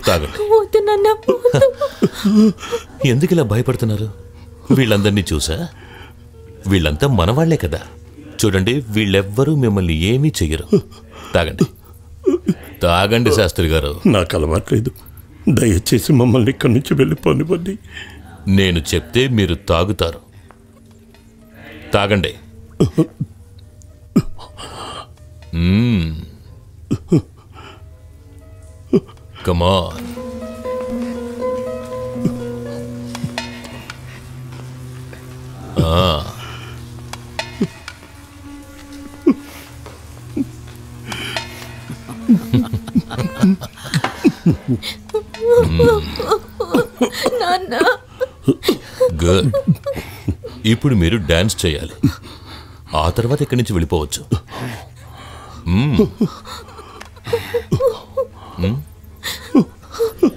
తాగండి. ఎందుకు ఇలా భయపడుతున్నారు? వీళ్ళందరినీ చూసా? వీళ్ళంతా మనవాళ్లే కదా. చూడండి, వీళ్ళెవ్వరూ మిమ్మల్ని ఏమీ చెయ్యరు. తాగండి, తాగండి శాస్త్రి గారు. నాకు అలవాట్లేదు, దయచేసి మమ్మల్ని ఇక్కడి నుంచి వెళ్ళిపోనివ్వండి. నేను చెప్తే మీరు తాగుతారు. తాగండి. Come on. గుడ్. ఇప్పుడు మీరు డాన్స్ చేయాలి. ఆ తర్వాత ఇక్కడి నుంచి వెళ్ళిపోవచ్చు.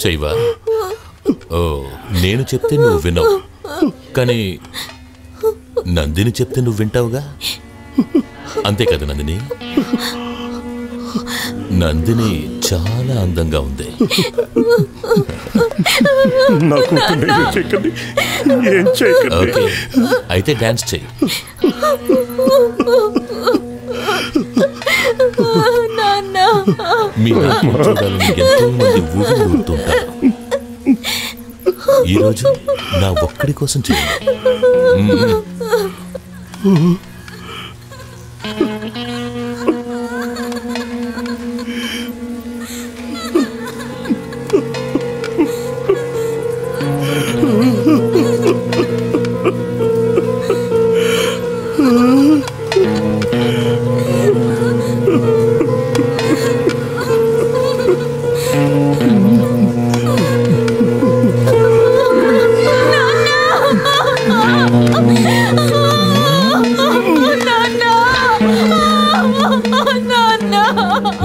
చెయ్యవా? ఓ, నేను చెప్తే నువ్వు వినవు, కానీ నందిని చెప్తే నువ్వు వింటావుగా. అంతే కదా నందిని? నందిని చాలా అందంగా ఉంది. ఓకే, అయితే డాన్స్ చెయ్యి. మీ నాట్యం చూడాలని ఎంతో మంది ఊగుతుంటారు. ఈరోజు నా ఒక్కడి కోసం చేయండి.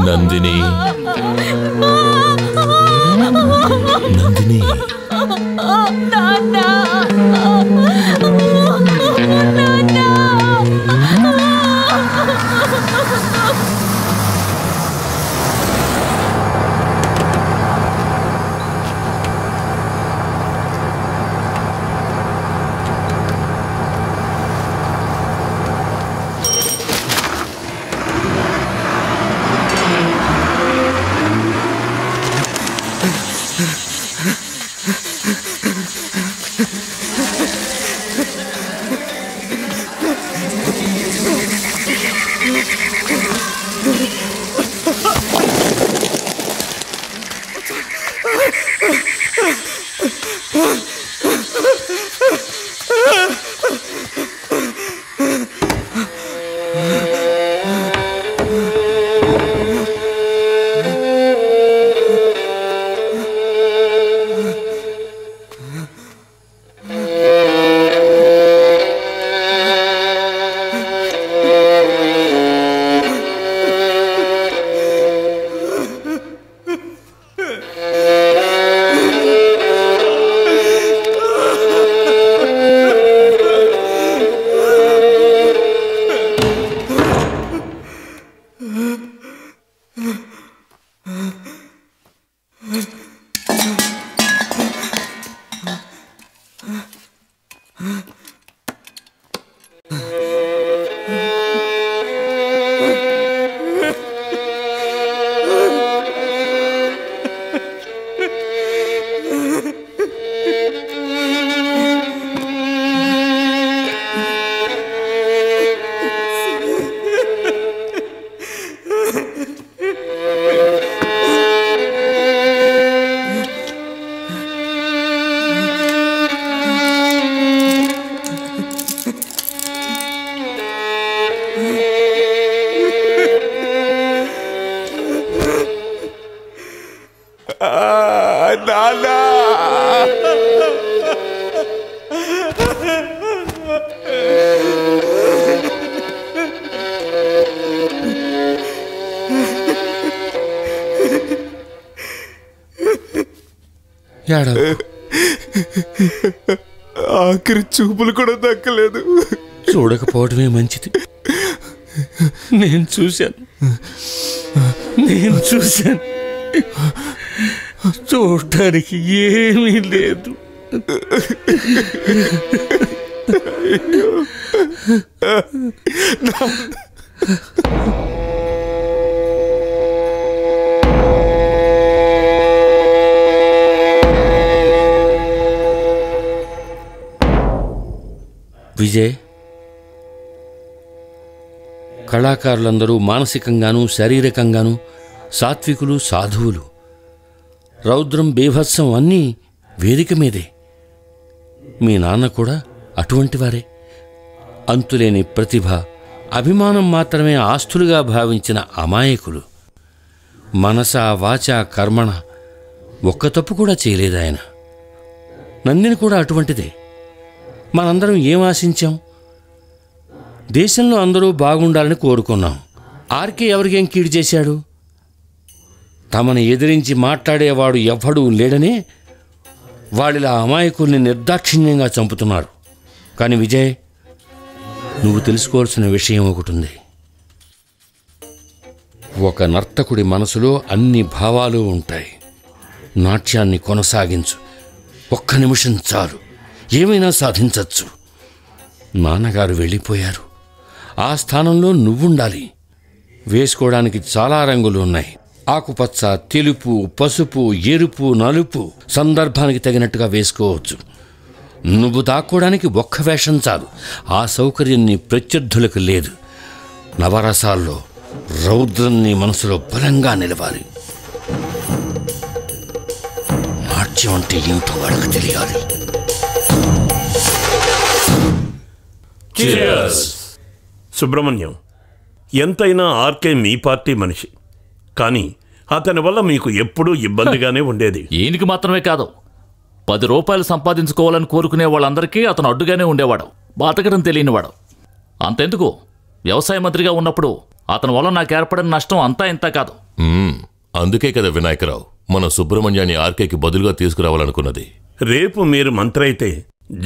నందిని, నందిని, ఆఖరి చూపులు కూడా దక్కలేదు. చూడకపోవడమే మంచిది. నేను చూశాను. చూడటానికి ఏమీ లేదు. విజయ్, కళాకారులందరూ మానసికంగానూ శారీరకంగానూ సాత్వికులు, సాధువులు. రౌద్రం, బీభత్సం అన్నీ వేదిక మీదే. మీ నాన్న కూడా అటువంటి వారే. అంతులేని ప్రతిభ, అభిమానం మాత్రమే ఆస్తులుగా భావించిన అమాయకులు. మనస వాచ కర్మణ ఒక్క తప్పు కూడా చేయలేదాయన. నందిని కూడా అటువంటిదే. మనందరం ఏం ఆశించాం? దేశంలో అందరూ బాగుండాలని కోరుకున్నాం. ఆర్కే ఎవరికేం కీడు చేశాడు? తమను ఎదిరించి మాట్లాడేవాడు ఎవ్వడూ లేడనే వాళ్ళిలా అమాయకుల్ని నిర్దాక్షిణ్యంగా చంపుతున్నారు. కానీ విజయ్, నువ్వు తెలుసుకోవాల్సిన విషయం ఒకటి ఉంది. ఒక నర్తకుడి మనసులో అన్ని భావాలు ఉంటాయి. నాట్యాన్ని కొనసాగించు. ఒక్క నిమిషం చాలు, ఏమైనా సాధించచ్చు. నాన్నగారు వెళ్ళిపోయారు. ఆ స్థానంలో నువ్వుండాలి. వేసుకోవడానికి చాలా రంగులు ఉన్నాయి. ఆకుపచ్చ, తెలుపు, పసుపు, ఎరుపు, నలుపు. సందర్భానికి తగినట్టుగా వేసుకోవచ్చు. నువ్వు దాక్కోవడానికి ఒక్క వేషం చాలు. ఆ సౌకర్యం నీ ప్రత్యర్థులకు లేదు. నవరసాల్లో రౌద్రం నీ మనసులో బలంగా నిలవాలి. నాట్యం అంటే ఏమిటో వాళ్ళకి తెలియాలి. సుబ్రహ్మణ్యం, ఎంతైనా ఆర్కే మీ పార్టీ మనిషి. కానీ అతని వల్ల మీకు ఎప్పుడూ ఇబ్బందిగానే ఉండేది. ఈయనకి మాత్రమే కాదు, 10 రూపాయలు సంపాదించుకోవాలని కోరుకునే వాళ్ళందరికీ అతను అడ్డుగానే ఉండేవాడు. బతకడం తెలియనివాడు. అంతెందుకు, వ్యవసాయ మంత్రిగా ఉన్నప్పుడు అతని వల్ల నాకు ఏర్పడిన నష్టం అంతా ఇంత కాదు. అందుకే కదా వినాయకరావు మన సుబ్రహ్మణ్యాన్ని ఆర్కేకి బదులుగా తీసుకురావాలనుకున్నది. రేపు మీరు మంత్రి అయితే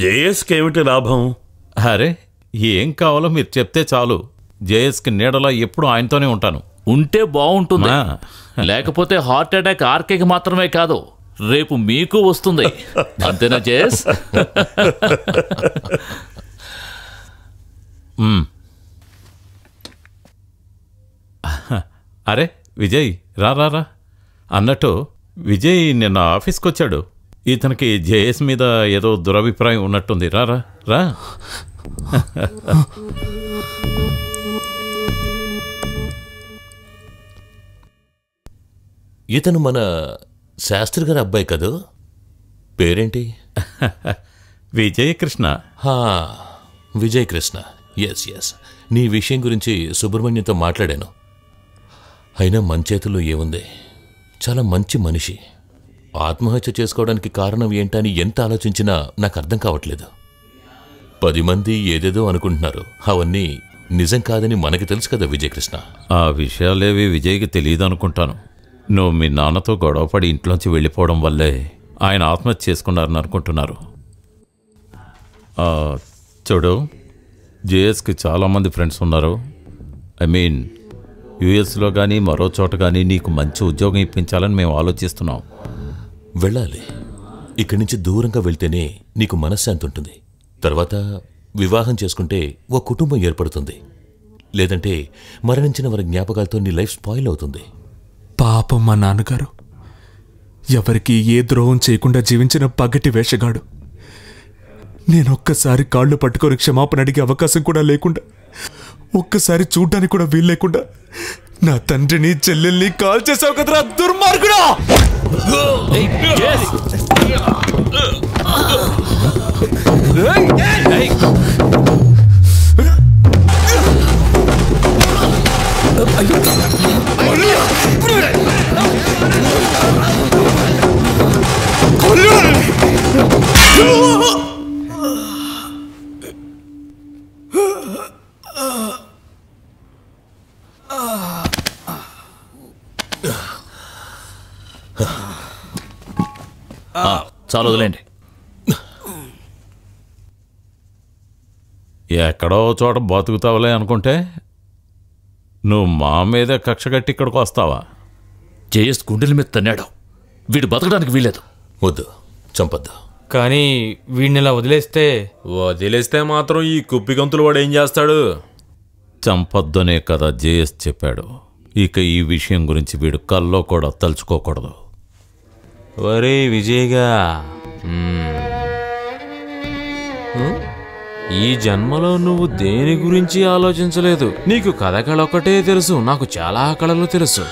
జేఎస్కి ఏమిటి లాభం? అరే, ఏం కావాలో మీరు చెప్తే చాలు. జేఎస్కి నీడలా ఎప్పుడు ఆయనతోనే ఉంటాను. ఉంటే బాగుంటుంది. లేకపోతే హార్ట్ అటాక్ ఆర్కేకి మాత్రమే కాదు, రేపు మీకు వస్తుంది. అంతేనా జేఎస్? అరే విజయ్, రా రా రా. అన్నట్టు విజయ్ నిన్న ఆఫీస్కి వచ్చాడు. ఇతనికి జేఎస్ మీద ఏదో దురభిప్రాయం ఉన్నట్టుంది. రా రా రా. ఇతను మన శాస్త్రి గారి అబ్బాయి కదూ? పేరేంటి? విజయ్ కృష్ణ. విజయ్ కృష్ణ. ఎస్. నీ విషయం గురించి సుబ్రహ్మణ్యంతో మాట్లాడాను. అయినా మన చేతుల్లో ఏముంది? చాలా మంచి మనిషి. ఆత్మహత్య చేసుకోవడానికి కారణం ఏంటని ఎంత ఆలోచించినా నాకు అర్థం కావట్లేదు. 10 మంది ఏదేదో అనుకుంటున్నారు. అవన్నీ నిజం కాదని మనకి తెలుసు కదా విజయకృష్ణ. ఆ విషయాలేవి విజయ్కి తెలియదు అనుకుంటాను. నువ్వు మీ నాన్నతో గొడవపడి ఇంట్లోంచి వెళ్ళిపోవడం వల్లే ఆయన ఆత్మహత్య చేసుకున్నారని అనుకుంటున్నారు. చూడు, జేఎస్కి చాలామంది ఫ్రెండ్స్ ఉన్నారు. ఐ మీన్ యుఎస్లో కానీ మరో చోట కానీ నీకు మంచి ఉద్యోగం ఇప్పించాలని మేము ఆలోచిస్తున్నాం. వెళ్ళాలి. ఇక్కడి నుంచి దూరంగా వెళ్తేనే నీకు మనశ్శాంతి ఉంటుంది. తర్వాత వివాహం చేసుకుంటే ఓ కుటుంబం ఏర్పడుతుంది. లేదంటే మరణించిన వారి జ్ఞాపకాలతో నీ లైఫ్ స్పాయిల్ అవుతుంది. పాపం మా నాన్నగారు ఎవరికి ఏ ద్రోహం చేయకుండా జీవించిన పగటి వేషగాడు. నేనొక్కసారి కాళ్ళు పట్టుకొని క్షమాపణ అడిగే అవకాశం కూడా లేకుండా, ఒక్కసారి చూడ్డానికి కూడా వీలు లేకుండా నా తండ్రిని చెల్లెల్ని కాల్ చేసావు కదరా దుర్మార్గుడా! చాలు, వదిలేండి. ఎక్కడో చోట బతుకుతావులే అనుకుంటే నువ్వు మా మీద కక్ష కట్టి ఇక్కడికి వస్తావా? జేఎస్ గుండెల మీద తన్నాడు. వీడు బతకడానికి వీల్లేదు. వద్దు, చంపొద్దు. కానీ వీడిని ఇలా వదిలేస్తే మాత్రం ఈ కుప్పిగంతులు వాడు ఏం చేస్తాడు? చంపొద్దనే కదా జేఎస్ చెప్పాడు. ఇక ఈ విషయం గురించి వీడు కల్లో కూడా తలుచుకోకూడదు. ఒరే విజయ్గా, ఈ జన్మలో నువ్వు దేని గురించి ఆలోచించలేదు. నీకు కథ కళ ఒకటే తెలుసు, నాకు చాలా కళలు తెలుసు.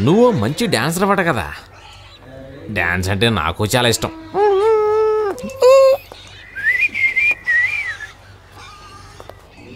నువ్వు మంచి డాన్సర్ అవ్వట కదా. డాన్స్ అంటే నాకు చాలా ఇష్టం.